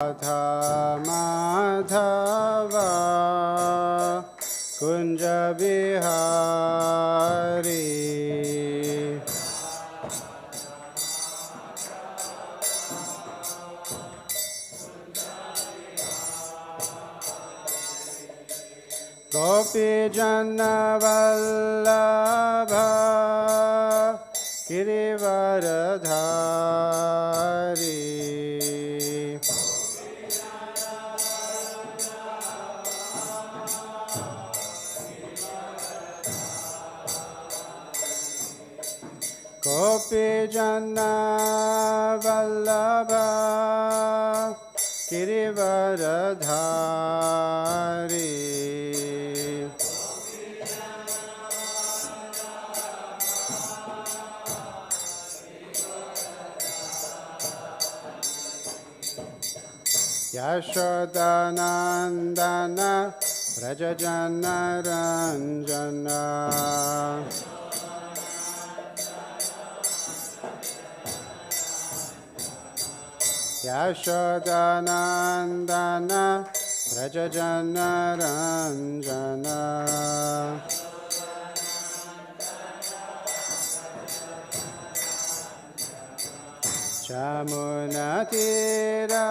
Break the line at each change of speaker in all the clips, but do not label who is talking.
atha madhava kunja bihari gopijana vallabha girivaradhari gopijana vallabha girivaradhari Yashodanandana Rajajana Ranjana Yashodanandana Rajajana Ranjana Chamunatira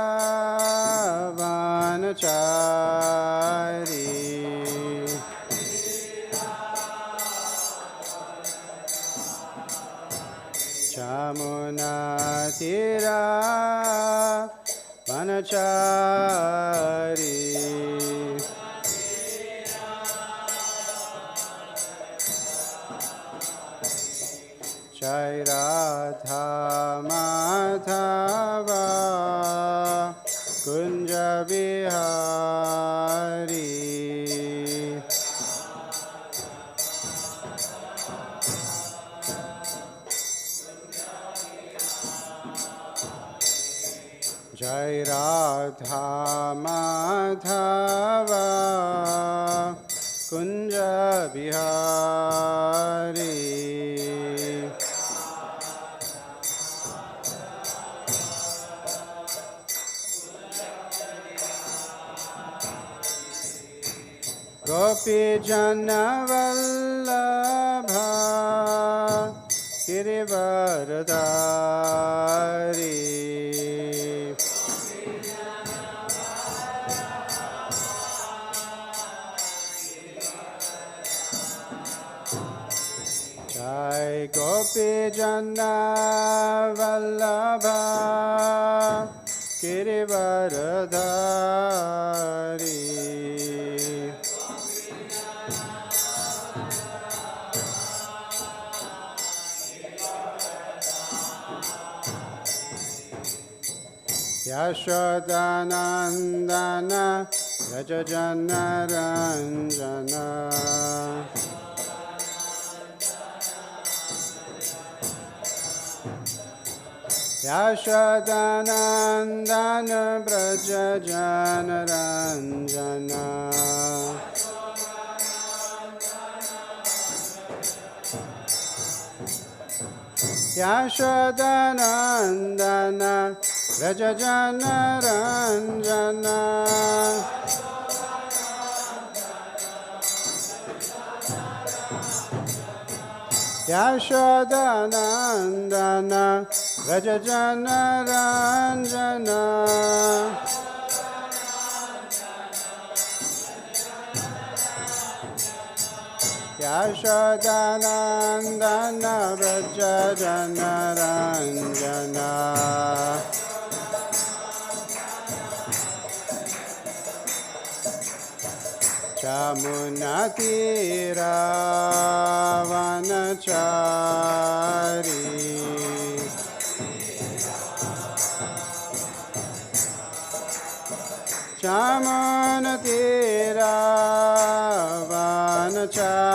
vanachari Chamunatira vanachari Jai Radha Madhava Kunja Bihari Jai Radha Madhava Kunja Bihari Gopijana Vallabha Girivaradhari Jai Gopijana Vallabha Girivaradhari Yashodanandana Rajajana Ranjana Yashodanandana Brajajana Ranjana Yashodanandana Rajajana Ranjana Yashodanandana Rajajana Ranjana Yashodanandana Rajajana Ranjana Chamunatira vanachari Chamunatira vanachari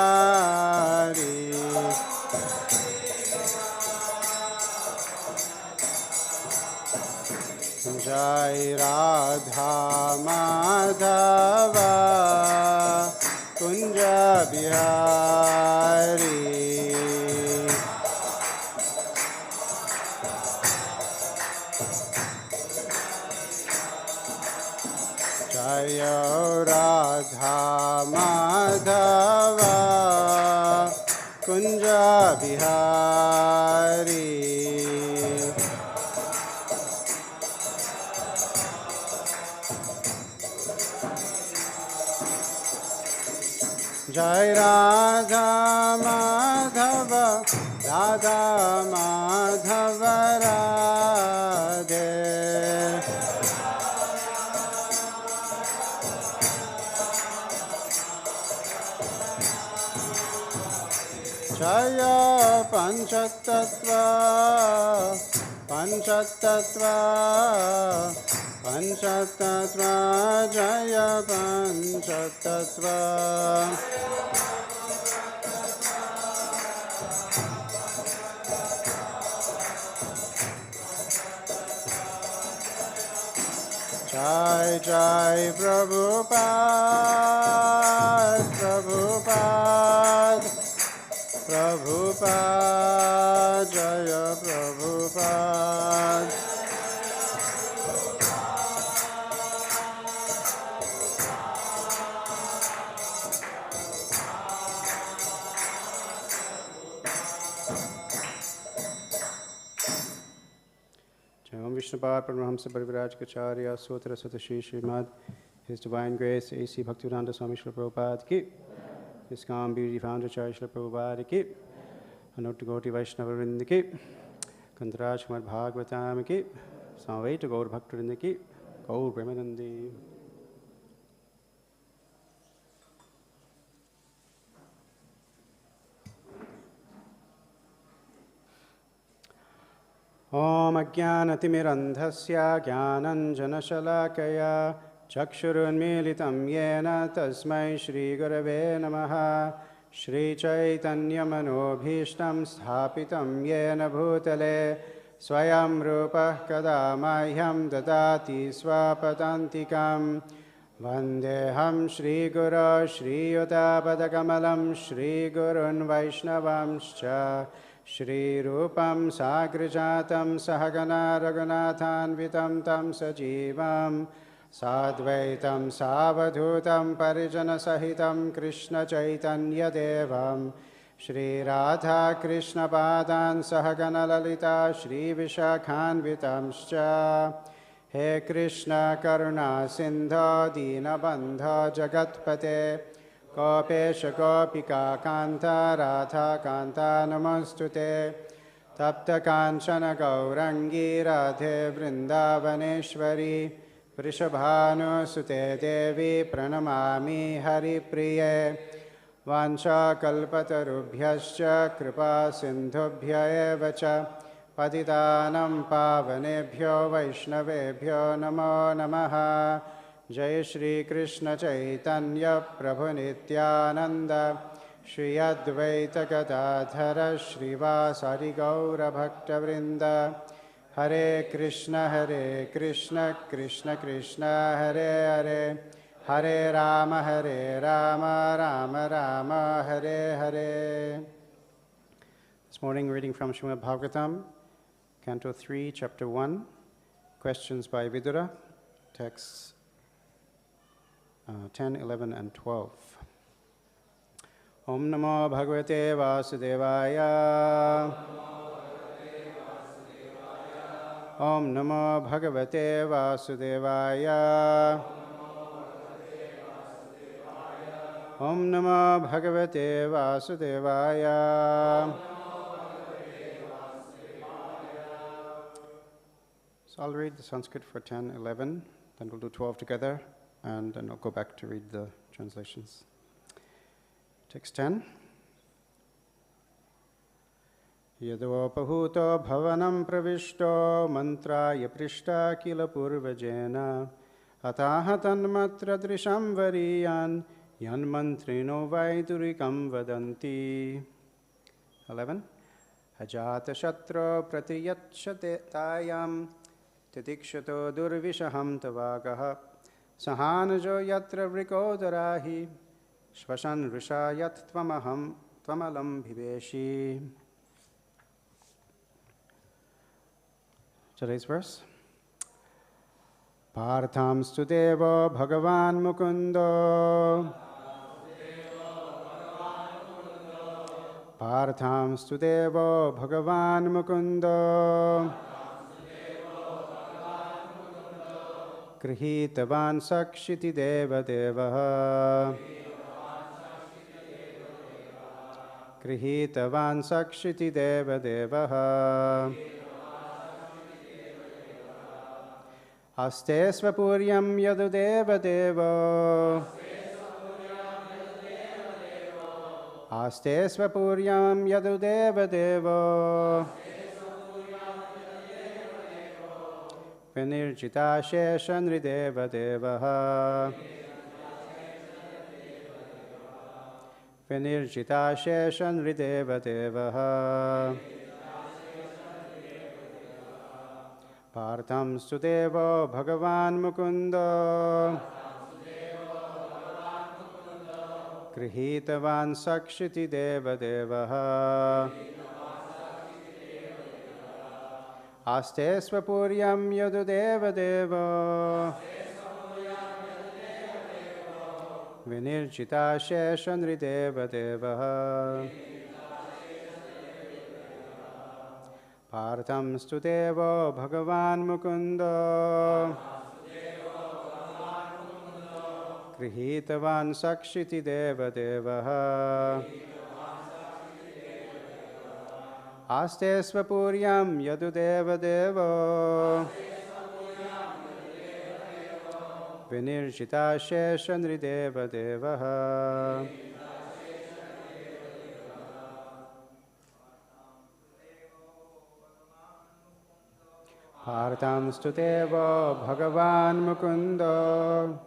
Jai Radha Madhava Kunja Bihari Jai Radha Madhav Kunj Bihari Jai Radha Madhav Radha Madhav Radhe Jai Panchtatva Panchtatva Panchtatva Jai Panchtatva Jai Jai Prabhupada Prabhupada Prabhupada Jai Prabhupada Om Vishnupad Paramahamsa Parivrajkacharya Sutra Satashi Srimad, His Divine Grace A.C. Bhaktivedanta Swami Srila Prabhupada ki, His Calm Beauty Founder Charya Srila Prabhupada ki, Anutta Gauti Vaishnava Vrinda ki, Kantaraj Srimad Bhagavatam ki, Samveta Gaur Bhaktivinoda ki, Gaur Premanandi. Om Ajnanatimirandhasya Jnananjanashalakaya Chakshurunmilitam Yena Tasmai Shri Gurave Namaha Shri Chaitanya Manobhishtam Sthapitam Yena Bhutale Swayam Rupah Kada Mahyam Dadati Swapadantikam Vandeham Shri Guru Shri Yuta Padakamalam Shri Gurun Vaishnavamscha Shri Rupam Sagrajatam Sahagana Raghunathanvitam Tam Sajivam Sadvaitam Savadhutam Parijana Sahitam Krishna Chaitanya Devam Shri Radha Krishna Padan Sahagana Lalita Shri Vishakhanvitamscha He Krishna Karuna Sindha Dinabandha Jagatpate Gopesha Gopika Kanta Radha Kanta Namostute Tapta Kanchana Gaurangi Radhe Vrindavaneshwari Vrishabhanu Sute Devi Pranamami Hari Priye Vancha Kalpatarubhyascha Kripa Sindhubhya Evacha Patitanam Pavanebhyo Vaishnavebhyo Namo Namaha Jai Shri Krishna Chaitanya Prabhu Nityananda Shri Advaita Gadadhara Shrivasari Gaura Bhakta Vrinda Hare Krishna Krishna Krishna Hare Hare Hare Rama Rama Rama Hare Hare. This morning reading from Srimad Bhagavatam, Canto 3, Chapter 1, questions by Vidura, texts 10, 11, and 12. Om Namo Bhagavate Vasudevaya. Om Namo Bhagavate Vasudevaya. Om Namo Bhagavate Vasudevaya. So I'll read the Sanskrit for 10, 11, then we'll do 12 together, and then I'll go back to read the translations. Text 10. Yadopahūto bhavanam praviṣṭo mantrāya pṛṣṭaḥ kila pūrvajena athāha tanmantra-dṛśāṁ varīyān yan mantriṇo vaidurikam vadanti. 11. Ajāta shatro pratiyachatayam titikshato durvishaham tavagaha sahanajo yatra vrikodarahi shvasan rishayat tvamaham tvamalam bhiveshi. Today's verse. Parthāṁ devo Bhagavan Mukundo. Parthāṁ devo Bhagavan Mukundo. Grihitavan sakshiti deva deva. Grihitavan sakshiti deva deva. Aste svapuryam yadu deva devo. Aste svapuryam yadu deva devo. Vinirjita shesha nrideva deva. Vinirjita shesha nrideva deva. Parthāṁ devo Bhagavan Mukundo. Grihitavan sakshiti deva deva. Aste svapuryam yadu deva devo. Vinirjita shesha nrideva deva. Parthāṁ devo Bhagavan Mukundo. Grihitavan sakshiti deva deva. Aste svapuryam yadu deva devo. Vinirjita shesha nrideva deva. Parthāṁ devo Bhagavan Mukundo.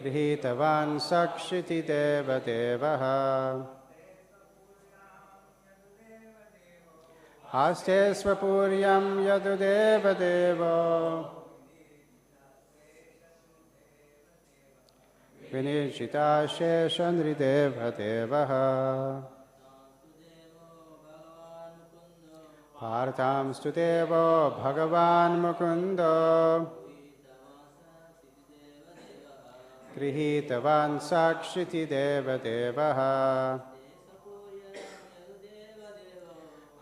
Grihitavan sakshiti deva deva. Aste svapuryam yadu deva devo. Vinirjita shesha nrideva deva. Parthāṁ devo Bhagavan Mukundo. Grihitavan sakshiti deva deva.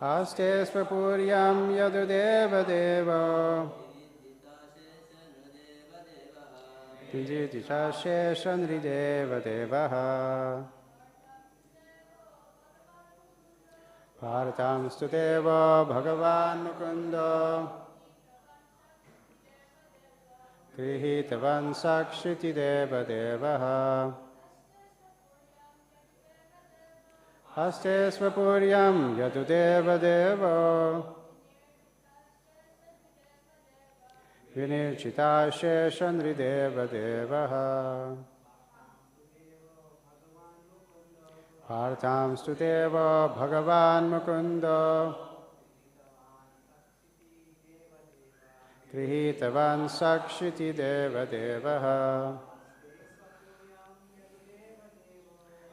Aste svapuryam yadu deva devo. Vinirjita shesha nrideva deva. Parthāṁ devo Bhagavan Mukundo. Grihitavan sakshiti deva deva. Aste svapuryam yadu deva devo. Vinirjita shesha nrideva deva. Parthāṁ devo Bhagavan Mukundo. Grihitavan sakshiti deva deva.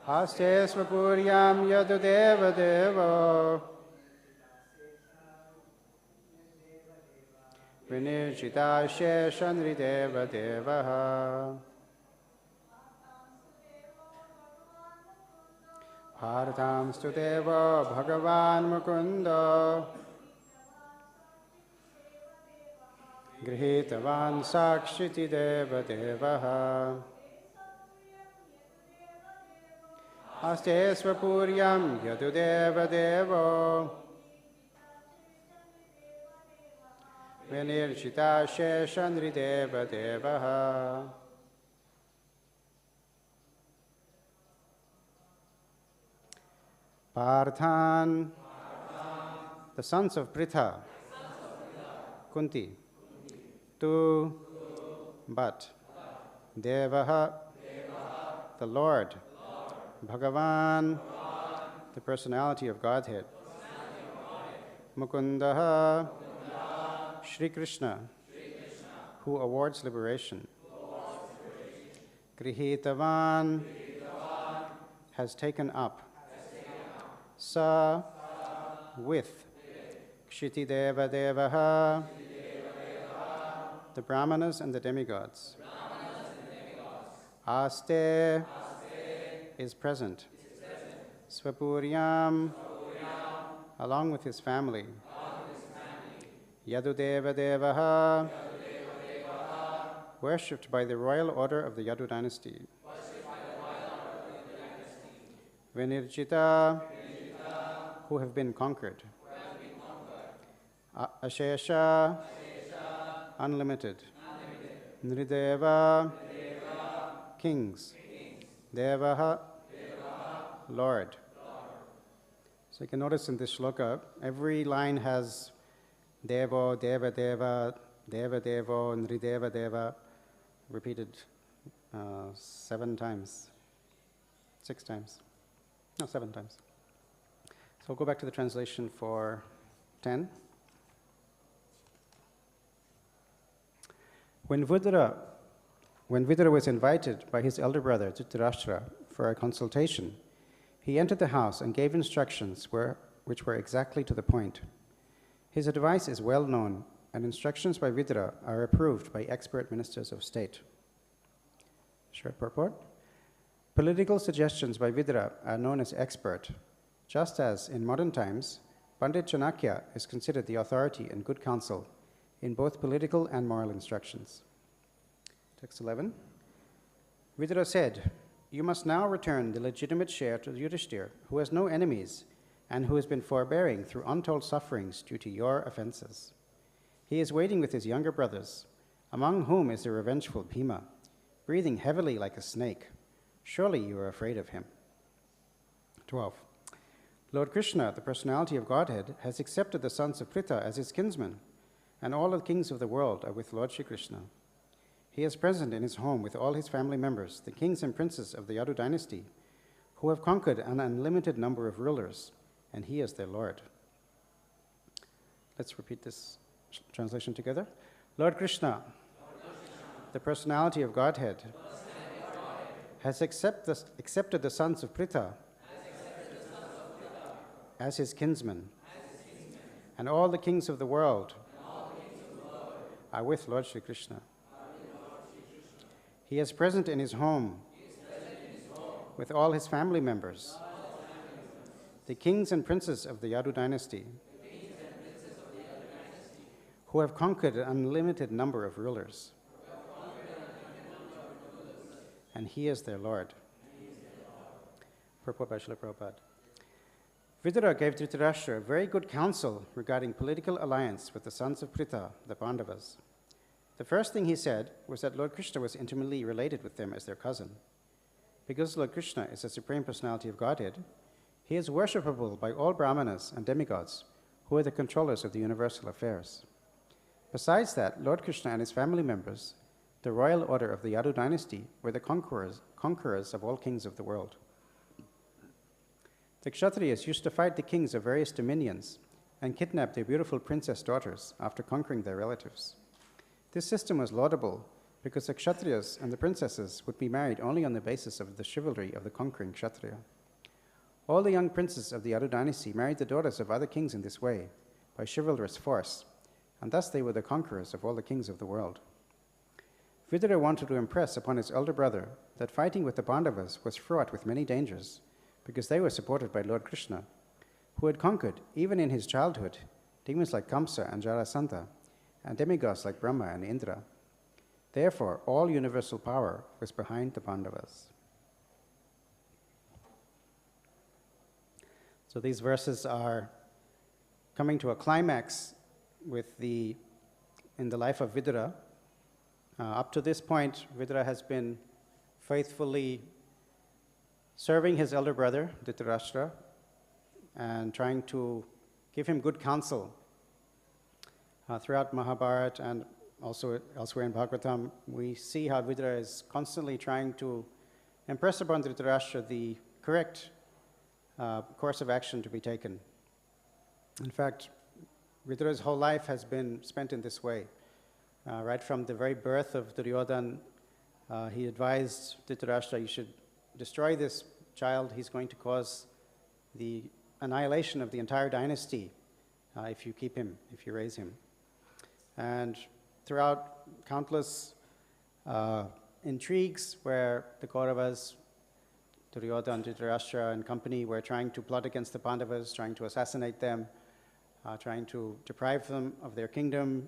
Aste svapuryam yadu deva devo. Vinirjita shesha nrideva deva. Parthāṁ devo Bhagavan Mukundo. Grihitavan sakshiti deva deva. Aste svapuryam yadu deva devo. Vinirjita shesha nrideva deva. Parthan, the sons of Pritha, Kunti, Tu, but, Devaha, the Lord, Bhagavan, the personality of Godhead, Mukundaha, Shri Krishna, who awards liberation, Grihitavan, has taken up, Sa, with, Kshitideva Devaha, the Brahmanas and the demigods. Aste is present. Svapuryam, along with his family. Yadudeva Devaha, worshipped by the royal order of the Yadu dynasty. Vinirjita, who have been conquered. Ashesha, unlimited. Nrideva, kings. Devaha, Lord. So you can notice in this shloka, every line has Devo, Deva Deva, Deva Devo, Nrideva Deva, repeated 7 times. 6 times. No, 7 times. So we'll go back to the translation for 10. When Vidura was invited by his elder brother Dhṛtarāṣṭra for a consultation, he entered the house and gave instructions which were exactly to the point. His advice is well known, and instructions by Vidura are approved by expert ministers of state. Short purport. Political suggestions by Vidura are known as expert, just as in modern times, Pandit Chanakya is considered the authority and good counsel in both political and moral instructions. Text 11. Vidura said, "You must now return the legitimate share to Yudhishthira, who has no enemies and who has been forbearing through untold sufferings due to your offenses. He is waiting with his younger brothers, among whom is the revengeful Bhima, breathing heavily like a snake. Surely you are afraid of him." 12. Lord Krishna, the personality of Godhead, has accepted the sons of Tirtha as his kinsmen, and all the kings of the world are with Lord Shri Krishna. He is present in his home with all his family members, the kings and princes of the Yadu dynasty, who have conquered an unlimited number of rulers, and he is their Lord. Let's repeat this translation together. Lord Krishna, the personality of Godhead, has accepted the sons of Tirtha as his kinsmen, and all the kings of the world are with Lord Shri Krishna. He is present in his home with all his family members, the kings and princes of the Yadu dynasty, who have conquered an unlimited number of rulers, and he is their Lord. Purport by Srila Prabhupada. Vidura gave Dhṛtarāṣṭra very good counsel regarding political alliance with the sons of Tirtha, the Pandavas. The first thing he said was that Lord Krishna was intimately related with them as their cousin. Because Lord Krishna is the Supreme Personality of Godhead, he is worshipable by all Brahmanas and demigods, who are the controllers of the universal affairs. Besides that, Lord Krishna and his family members, the royal order of the Yadu dynasty, were the conquerors of all kings of the world. The Kshatriyas used to fight the kings of various dominions and kidnap their beautiful princess daughters after conquering their relatives. This system was laudable because the Kshatriyas and the princesses would be married only on the basis of the chivalry of the conquering Kshatriya. All the young princes of the Yadu dynasty married the daughters of other kings in this way, by chivalrous force, and thus they were the conquerors of all the kings of the world. Vidura wanted to impress upon his elder brother that fighting with the Pandavas was fraught with many dangers, because they were supported by Lord Krishna, who had conquered, even in his childhood, demons like Kamsa and Jarasandha, and demigods like Brahma and Indra. Therefore, all universal power was behind the Pandavas. So these verses are coming to a climax in the life of Vidura. Up to this point, Vidura has been faithfully serving his elder brother, Dhṛtarāṣṭra, and trying to give him good counsel. Throughout Mahabharata and also elsewhere in Bhagavatam, we see how Vidura is constantly trying to impress upon Dhṛtarāṣṭra the correct course of action to be taken. In fact, Vidura's whole life has been spent in this way. Right from the very birth of Duryodhana, he advised Dhṛtarāṣṭra, you should destroy this child. He's going to cause the annihilation of the entire dynasty. if you keep him, if you raise him. And throughout countless intrigues where the Kauravas, Duryodhana, Dhṛtarāṣṭra and company were trying to plot against the Pandavas, trying to assassinate them, trying to deprive them of their kingdom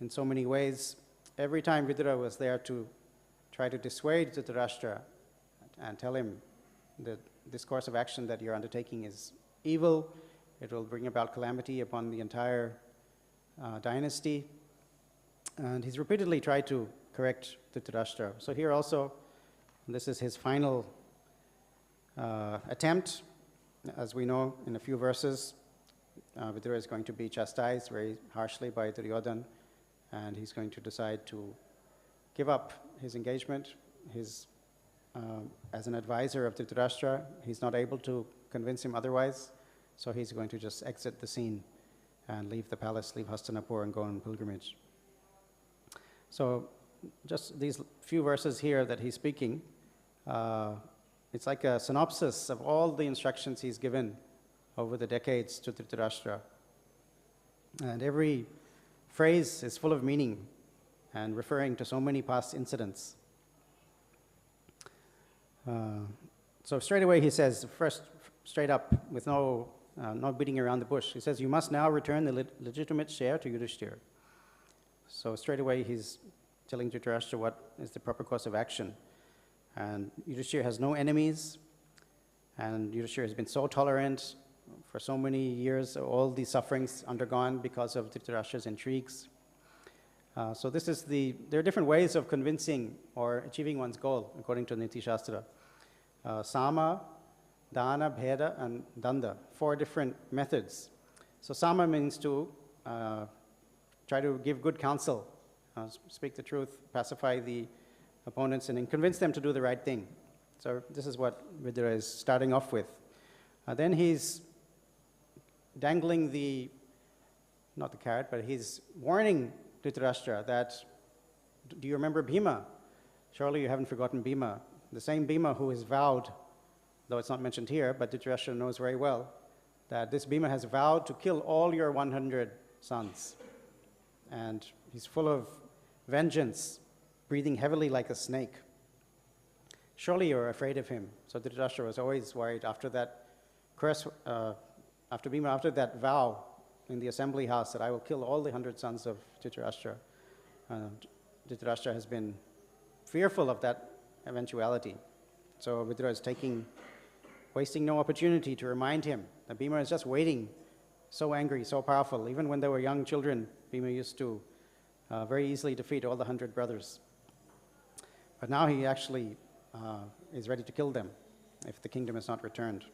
in so many ways, every time Vidura was there to try to dissuade Dhṛtarāṣṭra and tell him that this course of action that you're undertaking is evil, it will bring about calamity upon the entire dynasty. And he's repeatedly tried to correct Dhṛtarāṣṭra. So here also, this is his final attempt. As we know in a few verses, Vidura is going to be chastised very harshly by Duryodhana, and he's going to decide to give up his engagement. As an advisor of Dhṛtarāṣṭra, he's not able to convince him otherwise, so he's going to just exit the scene and leave the palace, leave Hastinapur and go on pilgrimage. So just these few verses here that he's speaking, it's like a synopsis of all the instructions he's given over the decades to Dhṛtarāṣṭra. And every phrase is full of meaning and referring to so many past incidents. So straight away he says, first straight up, with no beating around the bush, he says, you must now return the legitimate share to Yudhishthira. So straight away he's telling Dhṛtarāṣṭra what is the proper course of action. And Yudhishthira has no enemies, and Yudhishthira has been so tolerant for so many years, all these sufferings undergone because of Dhṛtarāṣṭra's intrigues. So this is there are different ways of convincing or achieving one's goal, according to Niti Shastra. Sama, Dana, Bheda, and Danda, 4 different methods. So Sama means to try to give good counsel, speak the truth, pacify the opponents, and then convince them to do the right thing. So this is what Vidura is starting off with. Then he's dangling not the carrot, but he's warning Dhṛtarāṣṭra that, do you remember Bhima? Surely you haven't forgotten Bhima. The same Bhima who has vowed, though it's not mentioned here, but Dhṛtarāṣṭra knows very well, that this Bhima has vowed to kill all your 100 sons. And he's full of vengeance, breathing heavily like a snake. Surely you're afraid of him. So Dhṛtarāṣṭra was always worried after that curse, after Bhima, after that vow in the assembly house that I will kill all the 100 sons of Dhṛtarāṣṭra. Dhṛtarāṣṭra has been fearful of that eventuality. So Vidura is wasting no opportunity to remind him that Bhima is just waiting, so angry, so powerful. Even when they were young children, Bhima used to very easily defeat all the 100 brothers. But now he actually is ready to kill them if the kingdom is not returned.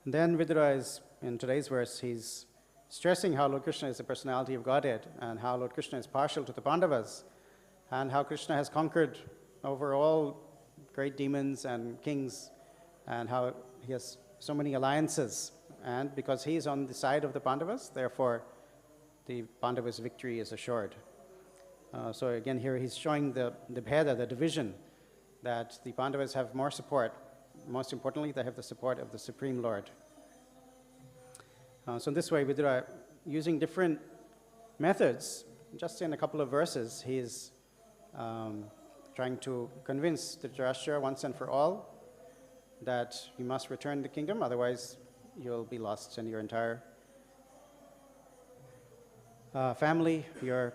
And then Vidura is, in today's verse, he's stressing how Lord Krishna is the personality of Godhead and how Lord Krishna is partial to the Pandavas and how Krishna has conquered over all great demons and kings and how he has so many alliances. And because he is on the side of the Pandavas, therefore the Pandavas' victory is assured. So again here he's showing the bheda, the division, that the Pandavas have more support. Most importantly, they have the support of the Supreme Lord. So in this way, Vidura, using different methods, just in a couple of verses, he is trying to convince Dhṛtarāṣṭra once and for all that you must return the kingdom, otherwise you'll be lost and your entire family, your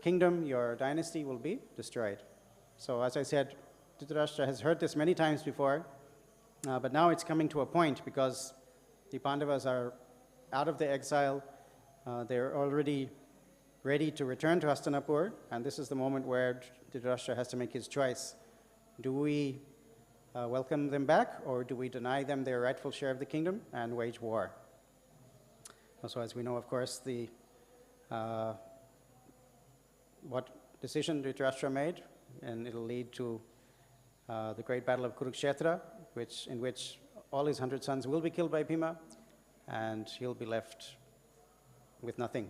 kingdom, your dynasty will be destroyed. So as I said, Dhṛtarāṣṭra has heard this many times before, but now it's coming to a point because the Pandavas are out of the exile. They're already ready to return to Hastinapur, and this is the moment where Dhṛtarāṣṭra has to make his choice. Do we welcome them back, or do we deny them their rightful share of the kingdom and wage war? Also, as we know, of course, what decision Dhṛtarāṣṭra made, and it'll lead to the great battle of Kurukshetra, in which all his 100 sons will be killed by Bhima, and he'll be left with nothing.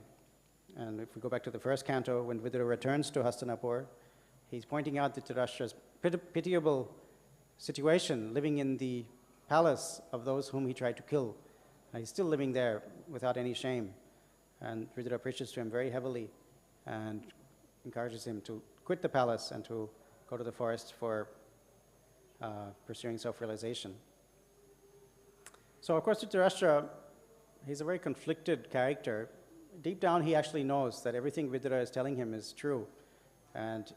And if we go back to the first canto, when Vidura returns to Hastinapur, he's pointing out Dhṛtarāṣṭra's pitiable situation, living in the palace of those whom he tried to kill He's still living there without any shame. And Vidura preaches to him very heavily and encourages him to quit the palace and to go to the forest for pursuing self-realization. So of course Dhṛtarāṣṭra, he's a very conflicted character. Deep down he actually knows that everything Vidura is telling him is true. And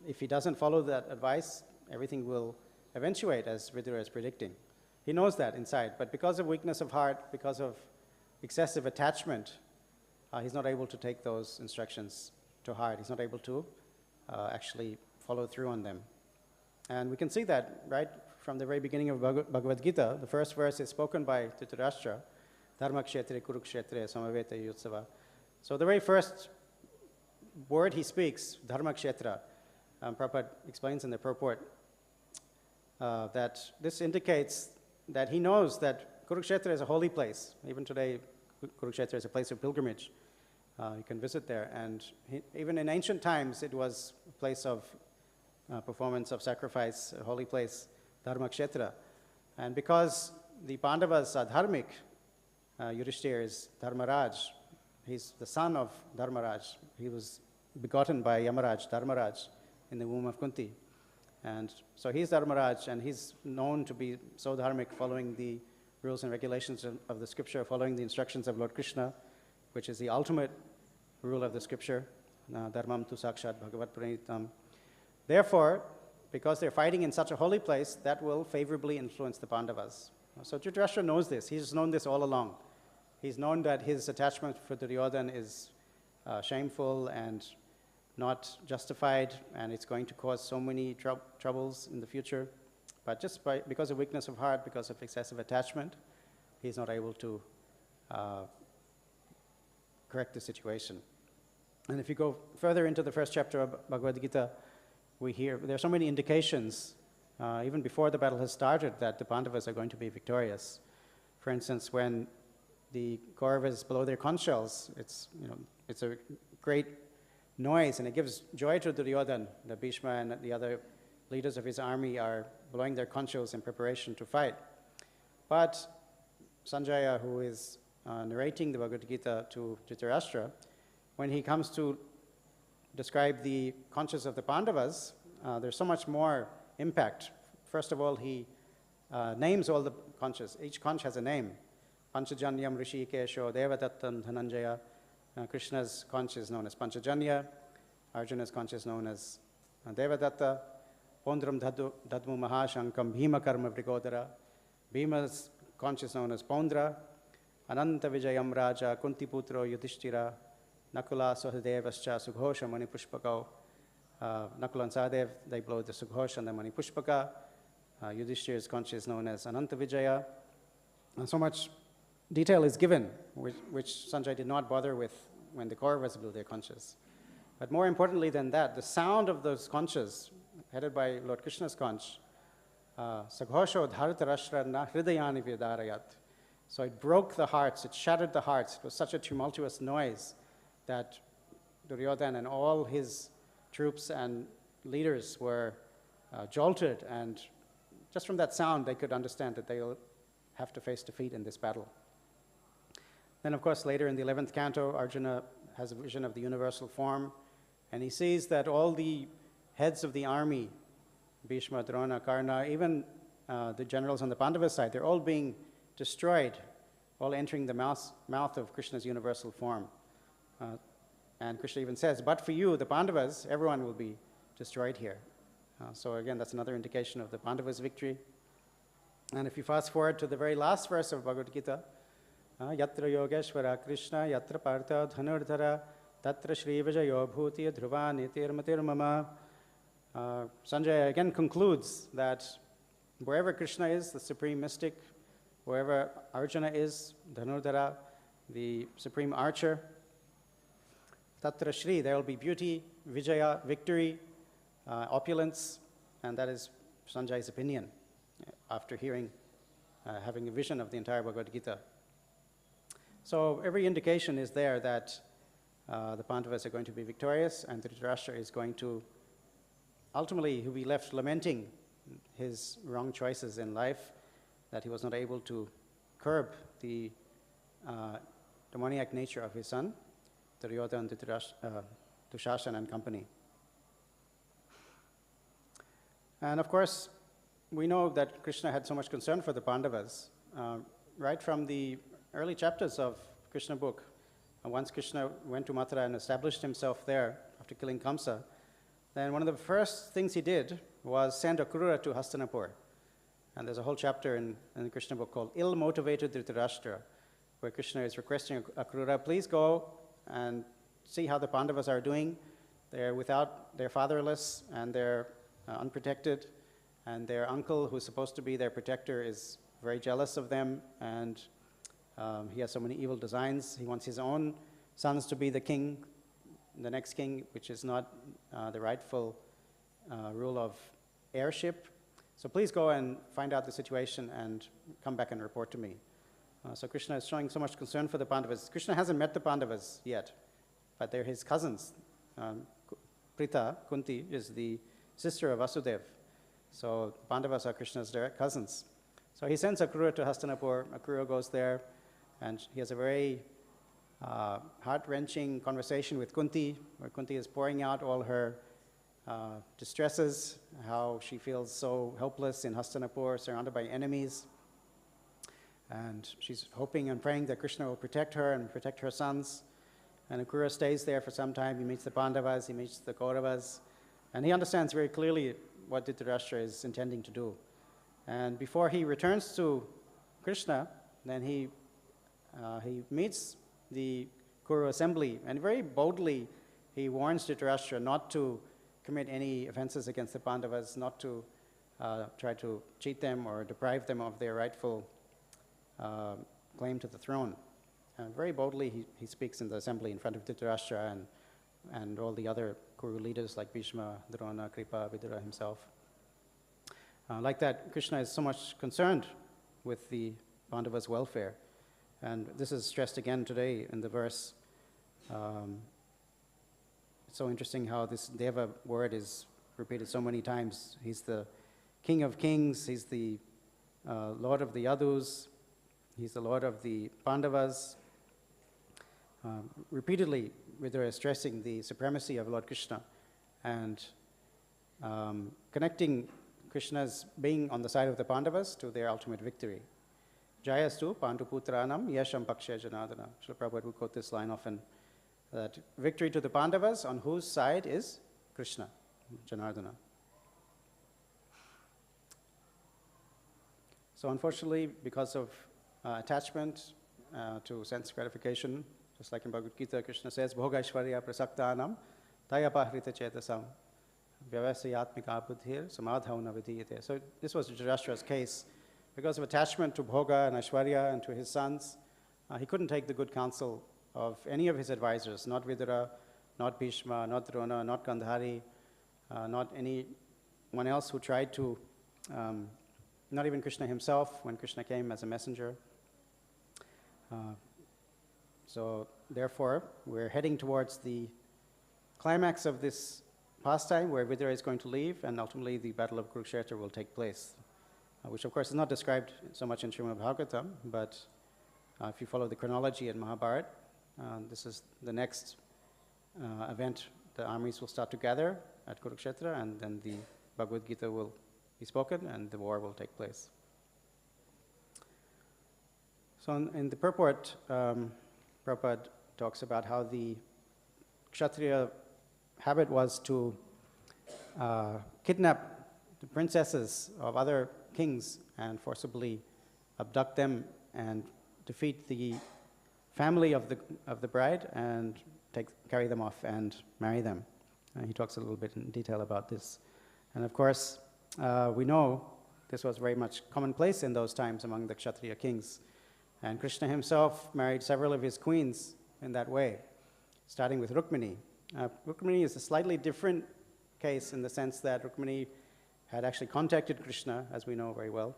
if he doesn't follow that advice, everything will eventuate as Vidura is predicting. He knows that inside, but because of weakness of heart, because of excessive attachment, he's not able to take those instructions to heart. He's not able to actually follow through on them. And we can see that right from the very beginning of Bhagavad Gita. The first verse is spoken by Dhṛtarāṣṭra, dharma kshetre kurukshetre samaveta yutsava. So the very first word he speaks, dharma kshetra, Prabhupada explains in the purport that this indicates that he knows that Kurukshetra is a holy place. Even today, Kurukshetra is a place of pilgrimage. You can visit there. And even in ancient times, it was a place of performance of sacrifice, a holy place, Dharma Kshetra. And because the Pandavas are dharmic, Yudhishthira is Dharmaraj. He's the son of Dharmaraj. He was begotten by Yamaraj, Dharmaraj, in the womb of Kunti. And so he's Dharmaraj, and he's known to be so dharmic, following the rules and regulations of the scripture, following the instructions of Lord Krishna, which is the ultimate rule of the scripture, dharmam tu sakshat bhagavat pranitam. Therefore, because they're fighting in such a holy place, that will favorably influence the Pandavas. So Dhṛtarāṣṭra knows this. He's known this all along. He's known that his attachment for Duryodhana is shameful and not justified, and it's going to cause so many troubles in the future. But just because of weakness of heart, because of excessive attachment, he's not able to correct the situation. And if you go further into the first chapter of Bhagavad Gita, we hear there are so many indications, even before the battle has started, that the Pandavas are going to be victorious. For instance, when the Kauravas blow their conch shells, it's a great noise, and it gives joy to Duryodhana. The Bhishma and the other leaders of his army are blowing their conch shells in preparation to fight. But Sanjaya, who is narrating the Bhagavad Gita to Dhṛtarāṣṭra, when he comes to describe the conches of the Pandavas, there's so much more impact. First of all, he names all the conches. Each conch has a name. Panchajanyam Rishikesho Devadattam Dhananjaya. Krishna's conch is known as Panchajanya. Arjuna's conch is known as Devadatta. Pondram Dadmu Mahashankam Bhima Karma Vrigodara. Bhima's conch is known as Pondra. Ananta Vijayam Raja Kuntiputro Yudhishthira. Nakula Sahadevascha Sughosha Mani Pushpakau. Nakula and Sahadev, they blow the Sughosha and the Mani Pushpaka. Yudhishthira's conch is known as Ananta Vijaya. And so much detail is given, which Sanjay did not bother with when the Kauravas blew their conches. But more importantly than that, the sound of those conches, headed by Lord Krishna's conch, Saghosho Dhṛtarāṣṭra na hridayani vyadarayat. So it broke the hearts, it shattered the hearts. It was such a tumultuous noise that Duryodhana and all his troops and leaders were jolted, and just from that sound they could understand that they'll have to face defeat in this battle. Then, of course, later in the 11th canto, Arjuna has a vision of the universal form, and he sees that all the heads of the army, Bhishma, Drona, Karna, even the generals on the Pandava side, they're all being destroyed, all entering the mouth of Krishna's universal form. And Krishna even says, but for you, the Pandavas, everyone will be destroyed here. So again, that's another indication of the Pandavas' victory. And if you fast forward to the very last verse of Bhagavad Gita, Yatra Yogeshwara Krishna, Yatra Partha Dhanurdhara, Tatra Shri Vijayo Bhuti Dhruva Nitir Matir Mama. Sanjaya again concludes that wherever Krishna is, the supreme mystic, wherever Arjuna is, Dhanurdhara, the supreme archer, Tatra Shri, there will be beauty, Vijaya, victory, opulence, and that is Sanjaya's opinion after hearing, having a vision of the entire Bhagavad Gita. So every indication is there that the Pandavas are going to be victorious, and Dhṛtarāṣṭra is going to, ultimately, he'll be left lamenting his wrong choices in life, that he was not able to curb the demoniac nature of his son, Duryodhana, Dushasan and company. And of course, we know that Krishna had so much concern for the Pandavas. Right from the early chapters of Krishna book, once Krishna went to Mathura and established himself there after killing Kamsa, then one of the first things he did was send Akrura to Hastinapur. And there's a whole chapter in the Krishna book called Ill-Motivated Dhṛtarāṣṭra, where Krishna is requesting Akrura, please go and see how the Pandavas are doing. They're fatherless and they're unprotected, and their uncle, who's supposed to be their protector, is very jealous of them, and he has so many evil designs. He wants his own sons to be the king, the next king, which is not the rightful rule of heirship. So please go and find out the situation and come back and report to me. So Krishna is showing so much concern for the Pandavas. Krishna hasn't met the Pandavas yet, but they're his cousins. Tirtha, Kunti, is the sister of Vasudeva. So Pandavas are Krishna's direct cousins. So he sends Akrura to Hastinapur. Akrura goes there, and he has a very heart-wrenching conversation with Kunti, where Kunti is pouring out all her distresses, how she feels so helpless in Hastinapur, surrounded by enemies. And she's hoping and praying that Krishna will protect her and protect her sons. And Akrura stays there for some time. He meets the Pandavas, he meets the Kauravas, and he understands very clearly what Dhṛtarāṣṭra is intending to do. And before he returns to Krishna, then he meets the Kuru assembly, and very boldly he warns Dhṛtarāṣṭra not to commit any offenses against the Pandavas, not to try to cheat them or deprive them of their rightful claim to the throne. And very boldly he speaks in the assembly in front of Dhṛtarāṣṭra and all the other Kuru leaders like Bhishma, Drona, Kripa, Vidura himself. Like that, Krishna is so much concerned with the Pandavas' welfare. And this is stressed again today in the verse. It's so interesting how this Deva word is repeated so many times. He's the King of Kings, he's the Lord of the Yadus, he's the Lord of the Pandavas. Repeatedly, Vidura is stressing the supremacy of Lord Krishna and connecting Krishna's being on the side of the Pandavas to their ultimate victory. Jayastu Panduputranam Yasham Pakshe Janardana. Srila Prabhupada would quote this line often, that victory to the Pandavas, on whose side is Krishna, Janardana. So unfortunately, because of attachment to sense gratification, just like in Bhagavad Gita, Krishna says, Bhogaishvarya prasaktanam tayapahrita chetasam vyavasayatmika buddhir samadhauna vidiyate. So this was Dhṛtarāṣṭra's case. Because of attachment to Bhoga and Aishwarya and to his sons, he couldn't take the good counsel of any of his advisors, not Vidura, not Bhishma, not Drona, not Gandhari, not anyone else who tried to, not even Krishna himself when Krishna came as a messenger. So therefore, we're heading towards the climax of this pastime where Vidura is going to leave, and ultimately the Battle of Kurukshetra will take place, which of course is not described so much in Srimad Bhagavatam, but if you follow the chronology in Mahabharata, this is the next event. The armies will start to gather at Kurukshetra, and then the Bhagavad Gita will be spoken, and the war will take place. So in the purport, Prabhupada talks about how the Kshatriya habit was to kidnap the princesses of other kings and forcibly abduct them and defeat the family of the bride and carry them off and marry them. He talks a little bit in detail about this. And of course, we know this was very much commonplace in those times among the Kshatriya kings. And Krishna himself married several of his queens in that way, starting with Rukmini. Rukmini is a slightly different case in the sense that Rukmini had actually contacted Krishna, as we know very well.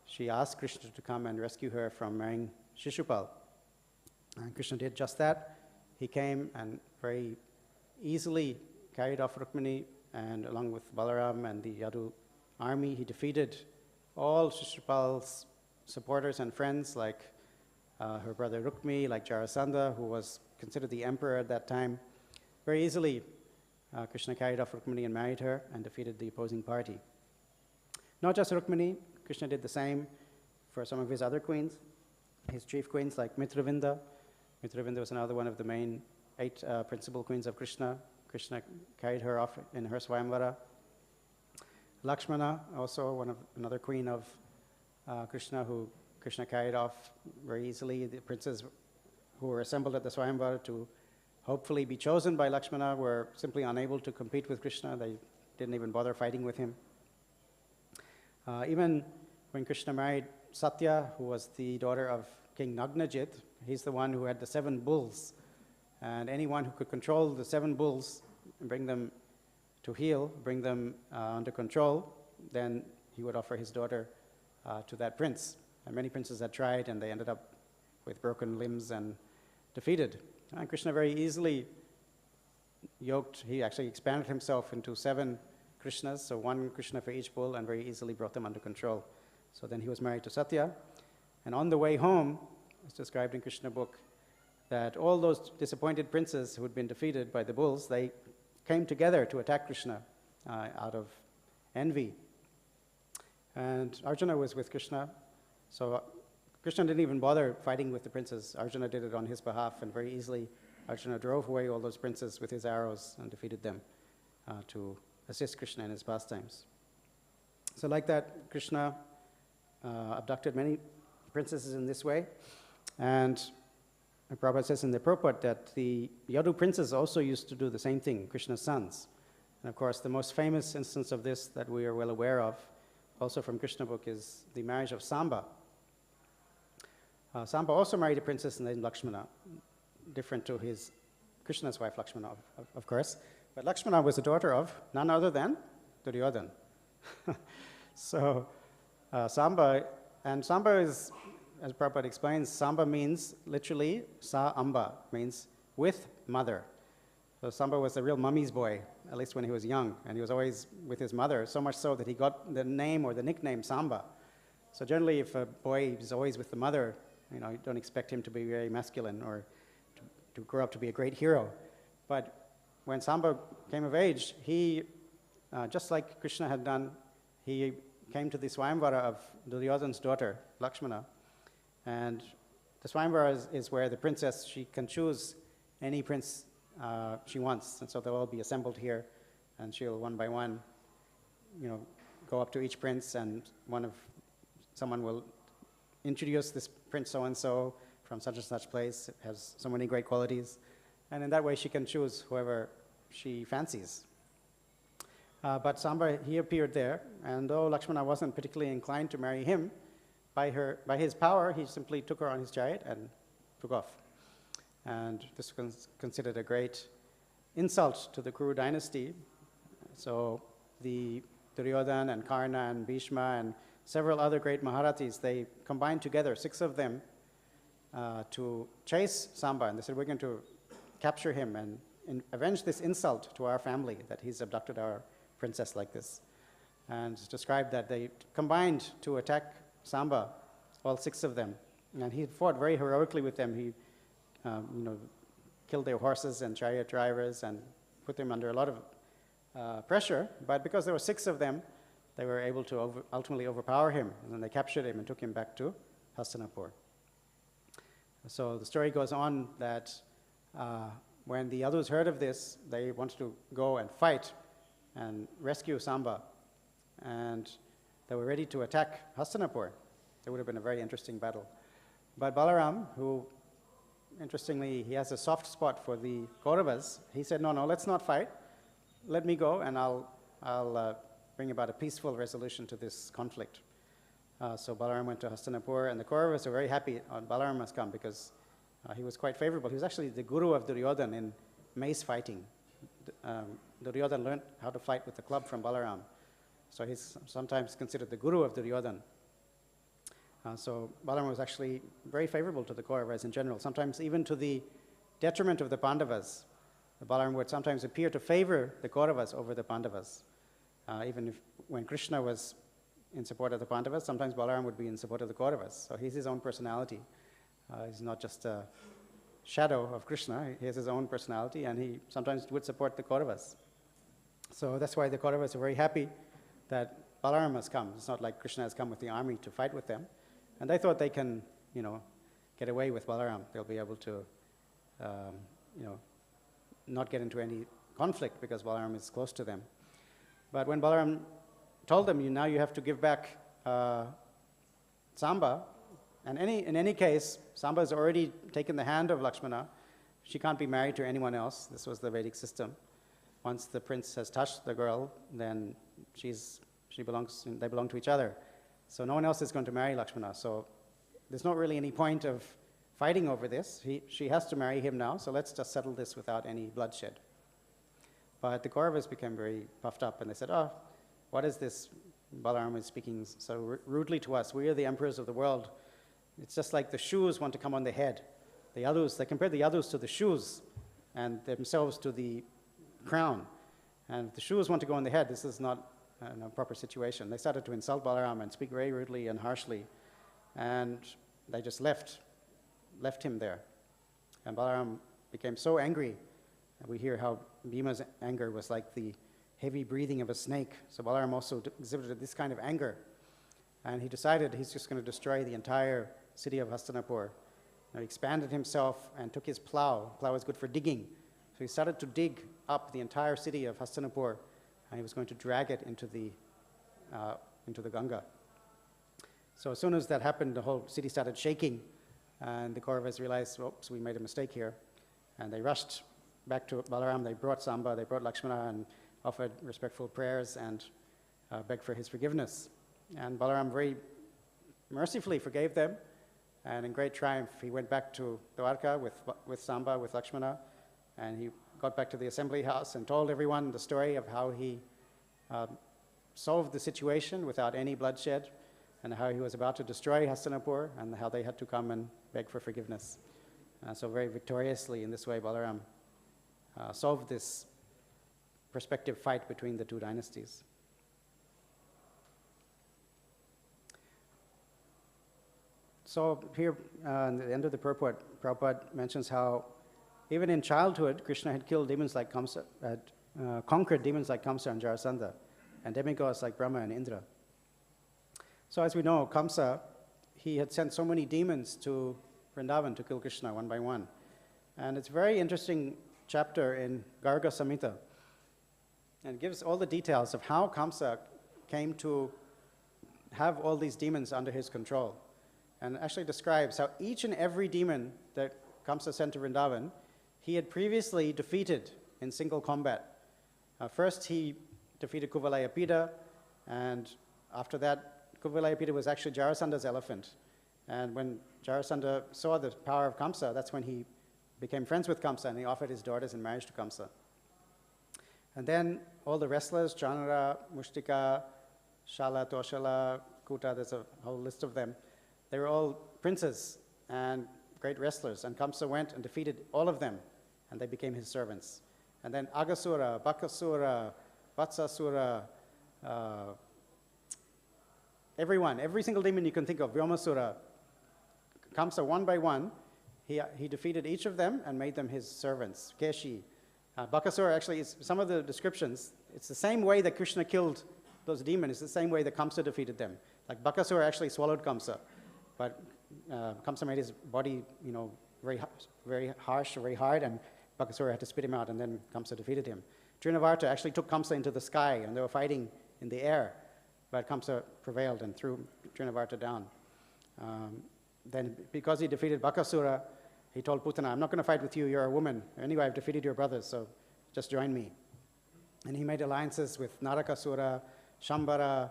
She asked Krishna to come and rescue her from marrying Shishupal. And Krishna did just that. He came and very easily carried off Rukmini, and along with Balaram and the Yadu army, he defeated all Shishupal's supporters and friends like her brother Rukmi, like Jarasandha, who was considered the emperor at that time. Very easily, Krishna carried off Rukmini and married her and defeated the opposing party. Not just Rukmini, Krishna did the same for some of his other queens, his chief queens like Mitravinda. Mitravinda was another one of the main 8 principal queens of Krishna. Krishna carried her off in her Swayamvara. Lakshmana, also another queen of Krishna, who Krishna carried off very easily. The princes who were assembled at the Swayamvara to hopefully be chosen by Lakshmana were simply unable to compete with Krishna. They didn't even bother fighting with him. Even when Krishna married Satya, who was the daughter of King Nagnajit, he's the one who had the 7 bulls. And anyone who could control the 7 bulls and bring them to heel, bring them under control, then he would offer his daughter to that prince. And many princes had tried, and they ended up with broken limbs and defeated. And Krishna very easily yoked, he actually expanded himself into 7 Krishnas, so 1 Krishna for each bull, and very easily brought them under control. So then he was married to Satya. And on the way home, it's described in Krishna book, that all those disappointed princes who had been defeated by the bulls, they came together to attack Krishna out of envy. And Arjuna was with Krishna, so Krishna didn't even bother fighting with the princes. Arjuna did it on his behalf, and very easily Arjuna drove away all those princes with his arrows and defeated them to assist Krishna in his pastimes. So like that, Krishna abducted many princesses in this way, and Prabhupada says in the purport that the Yadu princes also used to do the same thing, Krishna's sons. And of course, the most famous instance of this that we are well aware of, also from Krishna book, is the marriage of Samba. Samba also married a princess named Lakshmana, different to his Krishna's wife Lakshmana, of course. But Lakshmana was the daughter of none other than Duryodhana. So Samba is, as Prabhupada explains, Samba means literally Sa Amba, means with mother. So Samba was a real mummy's boy, at least when he was young, and he was always with his mother, so much so that he got the name or the nickname Samba. So generally, if a boy is always with the mother, you don't expect him to be very masculine or to grow up to be a great hero. But when Samba came of age, he, just like Krishna had done, he came to the Swayamvara of Duryodhana's daughter, Lakshmana. And the Swayamvara is where the princess, she can choose any prince she wants. And so they'll all be assembled here, and she'll one by one, go up to each prince, and someone will introduce this prince so-and-so from such and such place, it has so many great qualities. And in that way, she can choose whoever she fancies. But Samba, he appeared there, and though Lakshmana wasn't particularly inclined to marry him, by his power, he simply took her on his chariot and took off. And this was considered a great insult to the Kuru dynasty. So the Duryodhana and Karna and Bhishma and several other great Maharathis, they combined together, 6 of them, to chase Samba. And they said, we're going to capture him and avenge this insult to our family, that he's abducted our princess like this. And it's described that they combined to attack Samba, all 6 of them. And he fought very heroically with them. He killed their horses and chariot drivers and put them under a lot of pressure. But because there were 6 of them, they were able to ultimately overpower him. And then they captured him and took him back to Hastinapur. So the story goes on that when the others heard of this, they wanted to go and fight and rescue Samba. And they were ready to attack Hastinapur. It would have been a very interesting battle. But Balaram, who, interestingly, he has a soft spot for the Kauravas, he said, no, let's not fight. Let me go, and I'll bring about a peaceful resolution to this conflict. So Balaram went to Hastinapur, and the Kauravas were very happy Balaram has come because he was quite favorable. He was actually the guru of Duryodhana in mace fighting. Duryodhana learned how to fight with the club from Balaram. So he's sometimes considered the guru of Duryodhana. So Balaram was actually very favorable to the Kauravas in general, sometimes even to the detriment of the Pandavas. Balaram would sometimes appear to favor the Kauravas over the Pandavas. Even when Krishna was in support of the Pandavas, sometimes Balaram would be in support of the Kauravas. So he's his own personality. He's not just a shadow of Krishna. He has his own personality, and he sometimes would support the Kauravas. So that's why the Kauravas are very happy that Balaram has come. It's not like Krishna has come with the army to fight with them. And they thought they can, get away with Balaram. They'll be able to, not get into any conflict because Balaram is close to them. But when Balaram told them, now you have to give back Samba, and in any case, Samba has already taken the hand of Lakshmana. She can't be married to anyone else. This was the Vedic system. Once the prince has touched the girl, then they belong to each other. So no one else is going to marry Lakshmana. So there's not really any point of fighting over this. She has to marry him now, so let's just settle this without any bloodshed. But the Kauravas became very puffed up, and they said, what is this? Balaram is speaking so rudely to us. We are the emperors of the world. It's just like the shoes want to come on the head. The yadus, they compared the yadus to the shoes and themselves to the crown. And if the shoes want to go on the head, this is not a proper situation. They started to insult Balaram and speak very rudely and harshly. And they just left him there. And Balaram became so angry. And we hear how Bhima's anger was like the heavy breathing of a snake. So Balaram also exhibited this kind of anger. And he decided he's just going to destroy the entire city of Hastinapur. He expanded himself and took his plow. Plow is good for digging. So he started to dig up the entire city of Hastinapur, and he was going to drag it into the Ganga. So as soon as that happened, the whole city started shaking, and the Kauravas realized, oops, we made a mistake here. And they rushed back to Balaram. They brought Samba, they brought Lakshmana, and offered respectful prayers and begged for his forgiveness. And Balaram very mercifully forgave them, and in great triumph, he went back to Dwarka with Samba, with Lakshmana, and he got back to the assembly house and told everyone the story of how he solved the situation without any bloodshed, and how he was about to destroy Hastinapur, and how they had to come and beg for forgiveness. So very victoriously, in this way, Balaram solved this prospective fight between the two dynasties. So here, at the end of the purport, Prabhupada mentions how even in childhood, Krishna had killed demons like Kamsa, had conquered demons like Kamsa and Jarasandha, and demigods like Brahma and Indra. So as we know, Kamsa, he had sent so many demons to Vrindavan to kill Krishna one by one. And it's a very interesting chapter in Garga Samhita. And it gives all the details of how Kamsa came to have all these demons under his control. And actually describes how each and every demon that Kamsa sent to Vrindavan, he had previously defeated in single combat. First, he defeated Kuvalayapida, and after that, Kuvalayapida was actually Jarasandha's elephant. And when Jarasandha saw the power of Kamsa, that's when he became friends with Kamsa, and he offered his daughters in marriage to Kamsa. And then all the wrestlers, Chanara, Mushtika, Shala, Toshala, Kuta, there's a whole list of them. They were all princes and great wrestlers, and Kamsa went and defeated all of them, and they became his servants. And then Agasura, Bakasura, Vatsasura, every single demon you can think of, Vyomasura, Kamsa one by one, he defeated each of them and made them his servants. Keshi, Bakasura actually is some of the descriptions. It's the same way that Krishna killed those demons. It's the same way that Kamsa defeated them. Like Bakasura actually swallowed Kamsa, but Kamsa made his body, very harsh, very hard, and Bakasura had to spit him out, and then Kamsa defeated him. Trinavarta actually took Kamsa into the sky, and they were fighting in the air, but Kamsa prevailed and threw Trinavarta down. Then, because he defeated Bakasura, he told Putana, I'm not going to fight with you, you're a woman. Anyway, I've defeated your brothers, so just join me. And he made alliances with Narakasura, Shambhara,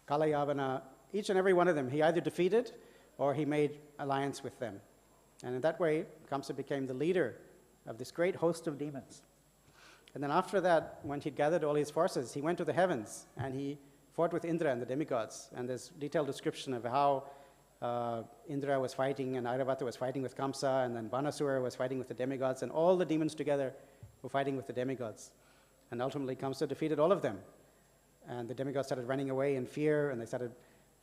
Kalayavana. Each and every one of them, he either defeated or he made alliance with them. And in that way, Kamsa became the leader of this great host of demons. And then after that, when he'd gathered all his forces, he went to the heavens and he fought with Indra and the demigods. And there's detailed description of how Indra was fighting and Airavata was fighting with Kamsa, and then Banasura was fighting with the demigods, and all the demons together were fighting with the demigods. And ultimately, Kamsa defeated all of them. And the demigods started running away in fear, and they started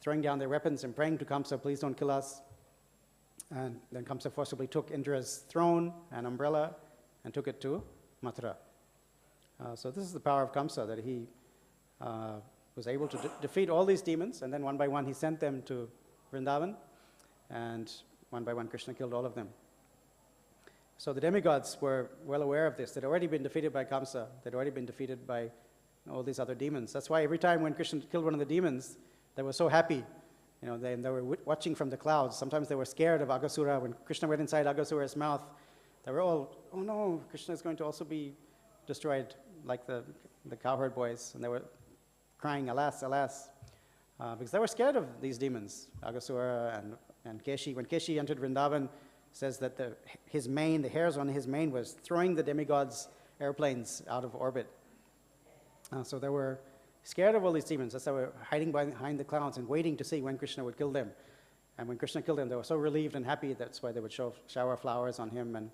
throwing down their weapons and praying to Kamsa, please don't kill us. And then Kamsa forcibly took Indra's throne and umbrella and took it to Mathura. So this is the power of Kamsa, that he was able to defeat all these demons, and then one by one he sent them to Vrindavan, and one by one Krishna killed all of them. So the demigods were well aware of this. They'd already been defeated by Kamsa. They'd already been defeated by all these other demons. That's why every time when Krishna killed one of the demons, they were so happy. They were watching from the clouds. Sometimes they were scared of Aghasura. When Krishna went inside Aghasura's mouth, they were all, oh no, Krishna is going to also be destroyed, like the cowherd boys. And they were crying, alas, alas, because they were scared of these demons, Aghasura and Keshi. When Keshi entered Vrindavan, says that the hairs on his mane was throwing the demigods' airplanes out of orbit. So they were scared of all these demons. That's why they were hiding behind the clouds and waiting to see when Krishna would kill them. And when Krishna killed them, they were so relieved and happy. That's why they would shower flowers on him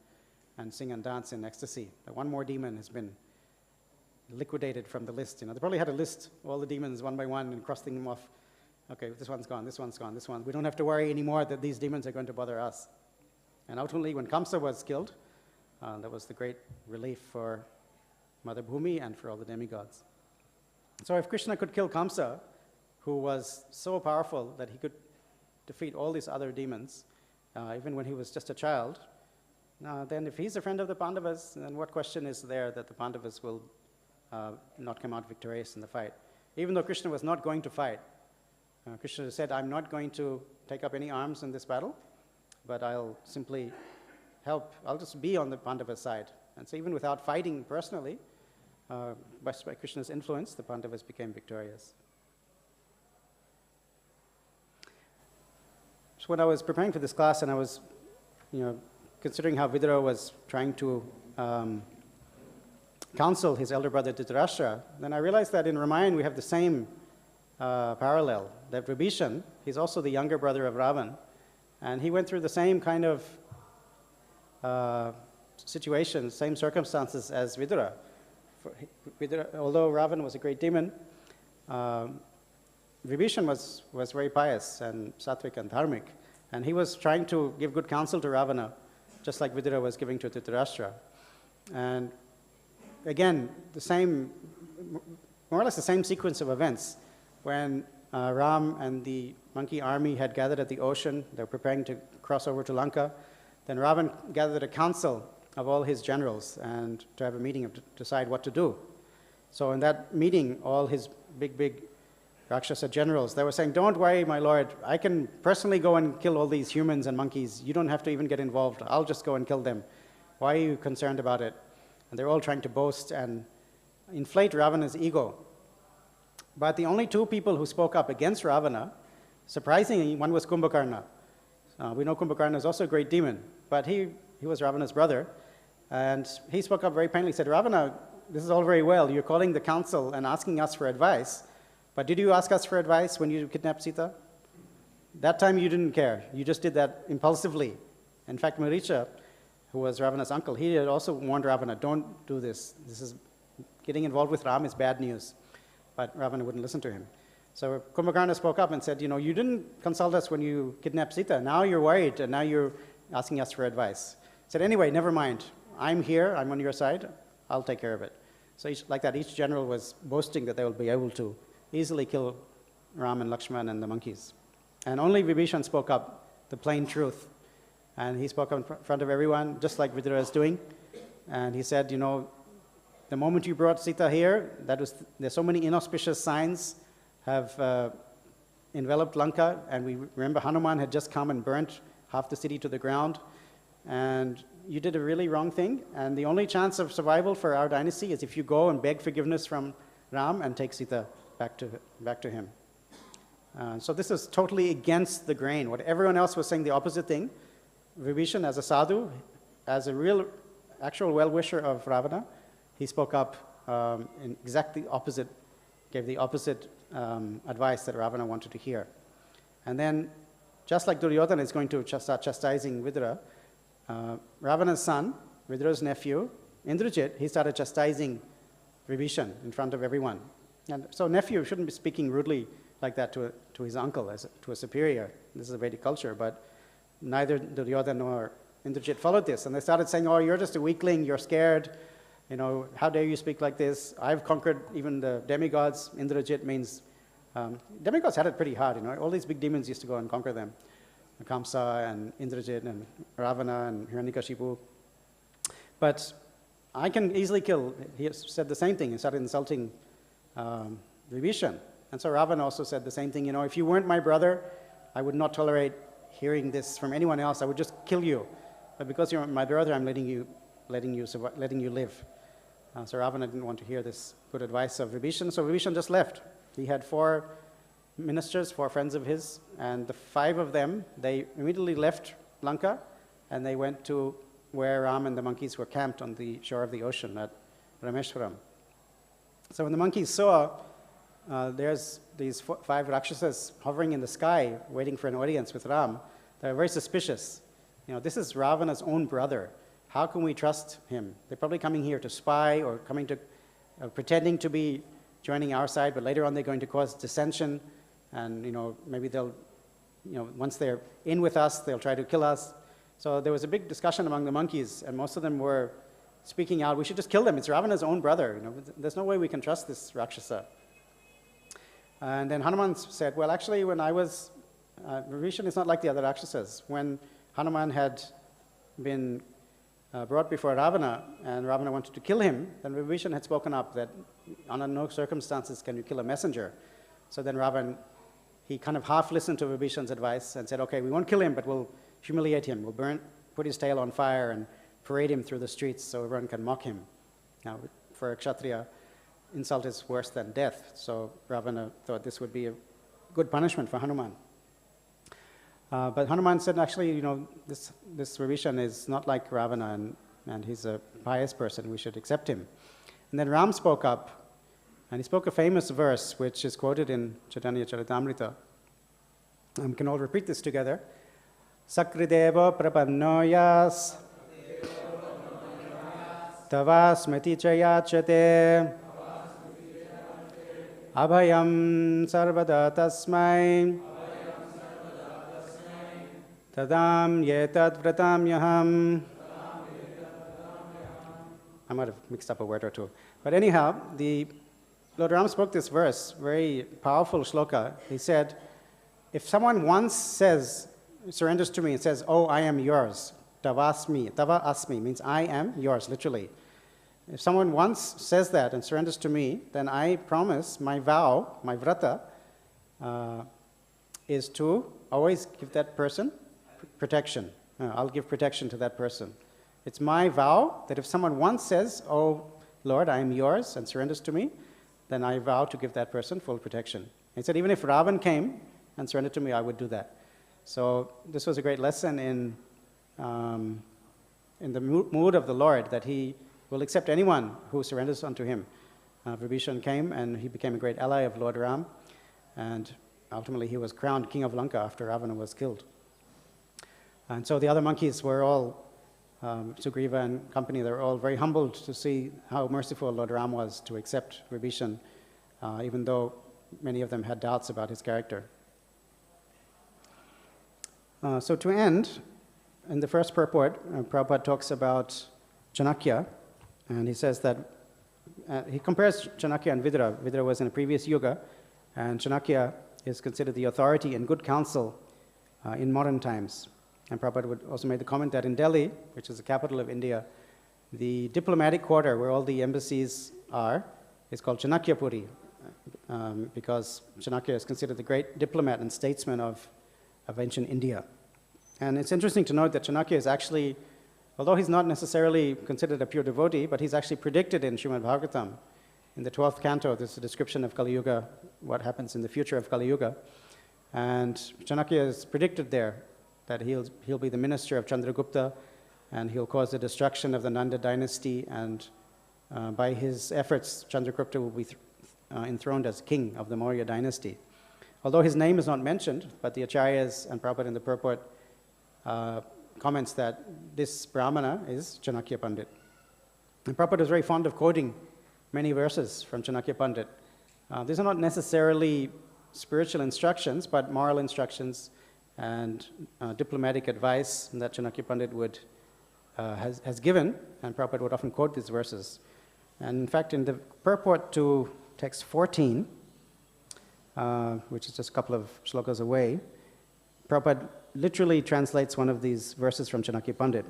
and sing and dance in ecstasy. That one more demon has been liquidated from the list. They probably had a list, all the demons one by one, and crossing them off. Okay, this one's gone, this one's gone, this one. We don't have to worry anymore that these demons are going to bother us. And ultimately, when Kamsa was killed, that was the great relief for Mother Bhumi and for all the demigods. So if Krishna could kill Kamsa, who was so powerful that he could defeat all these other demons, even when he was just a child, then if he's a friend of the Pandavas, then what question is there that the Pandavas will not come out victorious in the fight? Even though Krishna was not going to fight, Krishna said, I'm not going to take up any arms in this battle, but I'll simply help. I'll just be on the Pandava side. And so even without fighting personally, by Krishna's influence, the Pandavas became victorious. So when I was preparing for this class and I was considering how Vidura was trying to counsel his elder brother Dhṛtarāṣṭra, then I realized that in Ramayana we have the same parallel, that Vibhishan, he's also the younger brother of Ravan, and he went through the same kind of situations, same circumstances as Vidura. Although Ravan was a great demon, Vibhishan was very pious and sattvic and dharmic, and he was trying to give good counsel to Ravana, just like Vidura was giving to Dhṛtarāṣṭra. And again, more or less the same sequence of events. When Ram and the monkey army had gathered at the ocean, they were preparing to cross over to Lanka, then Ravan gathered a council of all his generals and to have a meeting to decide what to do. So in that meeting, all his big Rakshasa generals, they were saying, don't worry, my lord, I can personally go and kill all these humans and monkeys. You don't have to even get involved. I'll just go and kill them. Why are you concerned about it? And they're all trying to boast and inflate Ravana's ego. But the only two people who spoke up against Ravana, surprisingly, one was Kumbhakarna. We know Kumbhakarna is also a great demon, but he was Ravana's brother. And he spoke up very plainly, said, Ravana, this is all very well. You're calling the council and asking us for advice, but did you ask us for advice when you kidnapped Sita? That time you didn't care. You just did that impulsively. In fact, Maricha, who was Ravana's uncle, he had also warned Ravana, don't do this. Getting involved with Ram is bad news. But Ravana wouldn't listen to him. So Kumbhakarna spoke up and said, you didn't consult us when you kidnapped Sita. Now you're worried, and now you're asking us for advice. He said, anyway, never mind. I'm here. I'm on your side. I'll take care of it. So like that, each general was boasting that they will be able to easily kill Ram and Lakshman and the monkeys. And only Vibhishan spoke up the plain truth. And he spoke up in front of everyone, just like Vidura is doing. And he said, the moment you brought Sita here, there's so many inauspicious signs have enveloped Lanka, and we remember Hanuman had just come and burnt half the city to the ground, and you did a really wrong thing, and the only chance of survival for our dynasty is if you go and beg forgiveness from Ram and take Sita back to him. So this is totally against the grain. What everyone else was saying the opposite thing, Vibhishan as a sadhu, as a real, actual well-wisher of Ravana, he spoke up in exactly opposite, gave the opposite advice that Ravana wanted to hear. And then, just like Duryodhana is going to start chastising Vidura, Ravana's son, Vidura's nephew, Indrajit, he started chastising Vibhishan in front of everyone. And so nephew shouldn't be speaking rudely like that to his uncle, to a superior. This is a Vedic culture, but neither Duryodhana nor Indrajit followed this. And they started saying, oh, you're just a weakling, you're scared. How dare you speak like this? I've conquered even the demigods. Indrajit means, demigods had it pretty hard. All these big demons used to go and conquer them. Kamsa and Indrajit and Ravana and Hiranyakashipu. But I can easily kill. He said the same thing. He started insulting Vibhishan. And so Ravana also said the same thing. If you weren't my brother, I would not tolerate hearing this from anyone else. I would just kill you. But because you're my brother, I'm letting you live. So Ravana didn't want to hear this good advice of Vibhishan. So Vibhishan just left. He had 4 ministers, 4 friends of his, and the 5 of them, they immediately left Lanka, and they went to where Ram and the monkeys were camped on the shore of the ocean at Rameshwaram. So when the monkeys saw there's these 5 Rakshasas hovering in the sky, waiting for an audience with Ram, they were very suspicious. This is Ravana's own brother. How can we trust him? They're probably coming here to spy or coming to, pretending to be joining our side, but later on they're going to cause dissension. And maybe they'll, once they're in with us, they'll try to kill us. So there was a big discussion among the monkeys, and most of them were speaking out, we should just kill them. It's Ravana's own brother. There's no way we can trust this Rakshasa. And then Hanuman said, well, actually, when I was, Vibhishan is not like the other Rakshasas. When Hanuman had been brought before Ravana, and Ravana wanted to kill him, then Vibhishan had spoken up that under no circumstances can you kill a messenger. So then Ravana, he kind of half listened to Vibhishan's advice and said, okay, we won't kill him, but we'll humiliate him. We'll put his tail on fire and parade him through the streets so everyone can mock him. Now, for a Kshatriya, insult is worse than death. So Ravana thought this would be a good punishment for Hanuman. But Hanuman said, actually, this Vibhishan is not like Ravana, and he's a pious person. We should accept him. And then Ram spoke up, and he spoke a famous verse, which is quoted in Chaitanya Charitamrita. We can all repeat this together. Sakrideva prapannoyas tavasmati chayachate abhayam sarvada tasmai tadam yetad vratamyaham. I might have mixed up a word or two. But anyhow, Lord Ram spoke this verse, very powerful shloka. He said, if someone once surrenders to me and says, oh, I am yours, tava asmi means I am yours, literally. If someone once says that and surrenders to me, then I promise, my vow, my vrata, is to always give that person protection. I'll give protection to that person. It's my vow that if someone once says, oh, Lord, I am yours, and surrenders to me, then I vow to give that person full protection. He said, even if Ravan came and surrendered to me, I would do that. So this was a great lesson in the mood of the Lord, that he will accept anyone who surrenders unto him. Vibhishan came, and he became a great ally of Lord Ram, and ultimately he was crowned king of Lanka after Ravana was killed. And so the other monkeys were all, Sugriva and company, they were all very humbled to see how merciful Lord Ram was to accept Vibhishan, even though many of them had doubts about his character. So to end, in the first purport, Prabhupada talks about Chanakya, and he says that, he compares Chanakya and Vidura. Vidura was in a previous yuga, and Chanakya is considered the authority and good counsel in modern times. And Prabhupada would also make the comment that in Delhi, which is the capital of India, the diplomatic quarter where all the embassies are is called Chanakyapuri, because Chanakya is considered the great diplomat and statesman of ancient India. And it's interesting to note that Chanakya is actually, although he's not necessarily considered a pure devotee, but he's actually predicted in Srimad Bhagavatam. In the 12th canto, there's a description of Kali Yuga, what happens in the future of Kali Yuga. And Chanakya is predicted there that he'll be the minister of Chandragupta, and he'll cause the destruction of the Nanda dynasty, and by his efforts, Chandragupta will be enthroned as king of the Maurya dynasty. Although his name is not mentioned, but the Acharyas and Prabhupada in the purport comments that this Brahmana is Chanakya Pandit. And Prabhupada is very fond of quoting many verses from Chanakya Pandit. These are not necessarily spiritual instructions, but moral instructions and diplomatic advice that Chanakya Pandit has given, and Prabhupada would often quote these verses. And in fact, in the purport to text 14, which is just a couple of shlokas away, Prabhupada literally translates one of these verses from Chanakya Pandit.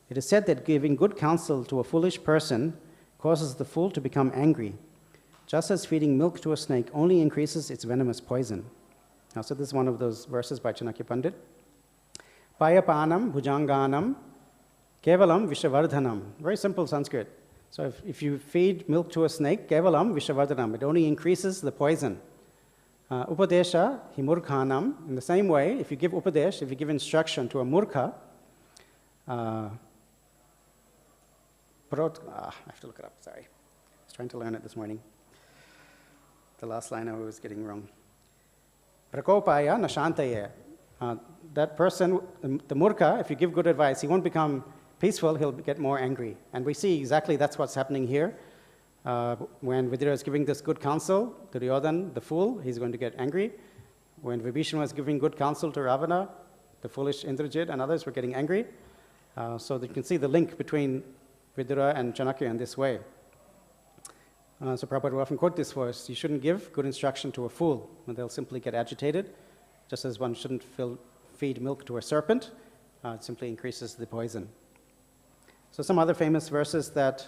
It is said that giving good counsel to a foolish person causes the fool to become angry, just as feeding milk to a snake only increases its venomous poison. Now, so this is one of those verses by Chanakya Pandit. Payapanam bhujanganam kevalam vishavardhanam. Very simple Sanskrit. So if you feed milk to a snake, kevalam vishavardhanam, it only increases the poison. Upadesha himurkhanam. In the same way, if you give upadesh, if you give instruction to a murkha, I have to look it up, sorry. I was trying to learn it this morning. The last line I was getting wrong. Prakopaya nashantaye. That person, the murkha, if you give good advice, he won't become peaceful, he'll get more angry. And we see exactly that's what's happening here. When Vidura is giving this good counsel to Duryodhana, the fool, he's going to get angry. When Vibhishana was giving good counsel to Ravana, the foolish Indrajit and others were getting angry. So that you can see the link between Vidura and Chanakya in this way. So Prabhupada will often quote this verse: you shouldn't give good instruction to a fool, and they'll simply get agitated, just as one shouldn't feed milk to a serpent. It simply increases the poison. So some other famous verses that,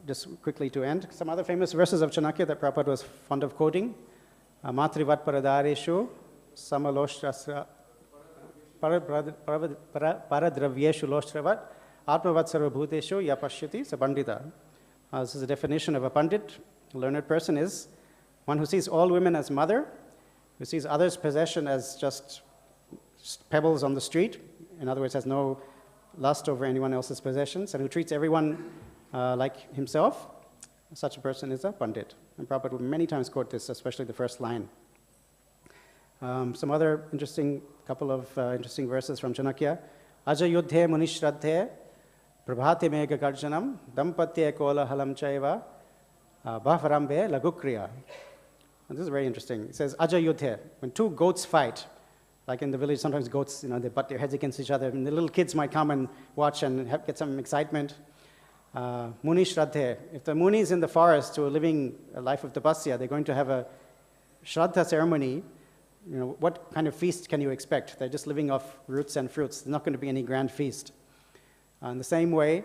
just quickly to end, some other famous verses of Chanakya that Prabhupada was fond of quoting. Matrivat paradareshu samaloshtrasra paradravyeshu loshtravat atmavat sarvabhuteshu yapashyati sabandita. This is a definition of a pandit. A learned person is one who sees all women as mother, who sees others' possession as just pebbles on the street, in other words, has no lust over anyone else's possessions, and who treats everyone like himself. Such a person is a pandit. And Prabhupada would many times quote this, especially the first line. Some other couple of interesting verses from Chanakya. Ajayudhe munishradhe prabhati mega garjanam dampatye kola halam chaiva bhavarambe lagukriya. This is very interesting. It says Ajayudhe, when two goats fight, like in the village, sometimes goats, they butt their heads against each other, and the little kids might come and watch and get some excitement. Muni Shraddha, if the munis in the forest who are living a life of tapasya, they're going to have a Shraddha ceremony, what kind of feast can you expect? They're just living off roots and fruits. There's not going to be any grand feast. In the same way,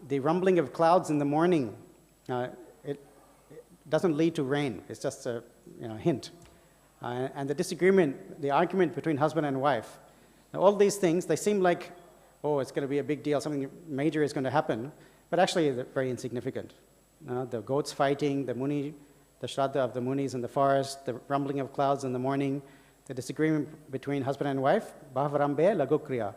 the rumbling of clouds in the morning, it doesn't lead to rain. It's just a hint. And the disagreement, the argument between husband and wife, now, all these things, they seem like, it's going to be a big deal, something major is going to happen, but actually they're very insignificant. The goats fighting, the Shraddha of the munis in the forest, the rumbling of clouds in the morning, the disagreement between husband and wife, bhavarambe lagukriya.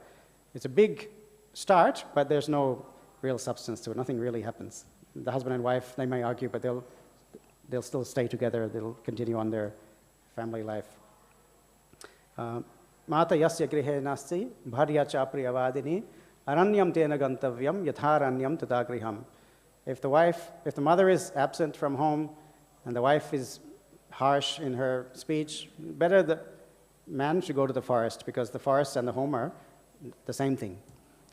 It's a big start, but there's no real substance to it. Nothing really happens. The husband and wife, they may argue, but they'll still stay together. They'll continue on their family life. Mata yasya grihe nasti bharya chapriyavadini aranyam tena gantavyam yatharanyam tata griham. If the mother is absent from home and the wife is harsh in her speech, better the man should go to the forest, because the forest and the home are the same thing.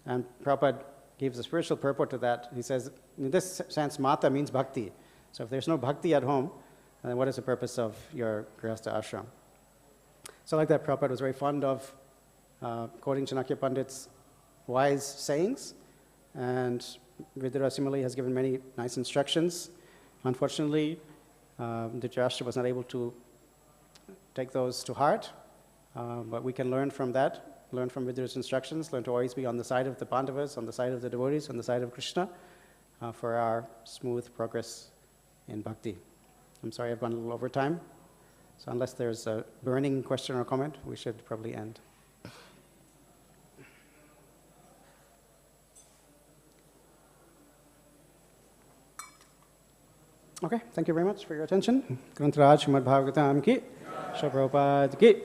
And Prabhupada gives a spiritual purport to that. He says, in this sense, mata means bhakti. So if there's no bhakti at home, then what is the purpose of your grihastha ashram? So like that, Prabhupada was very fond of quoting Chanakya Pandit's wise sayings, and Vidura similarly has given many nice instructions. Unfortunately, Dhṛtarāṣṭra was not able to take those to heart, but we can learn from that, learn from Vidura's instructions, learn to always be on the side of the Pandavas, on the side of the devotees, on the side of Krishna, for our smooth progress in bhakti. I'm sorry I've gone a little over time, so unless there's a burning question or comment, we should probably end. Okay, thank you very much for your attention. Srimad Bhagavatam ki, Prabhupada ki.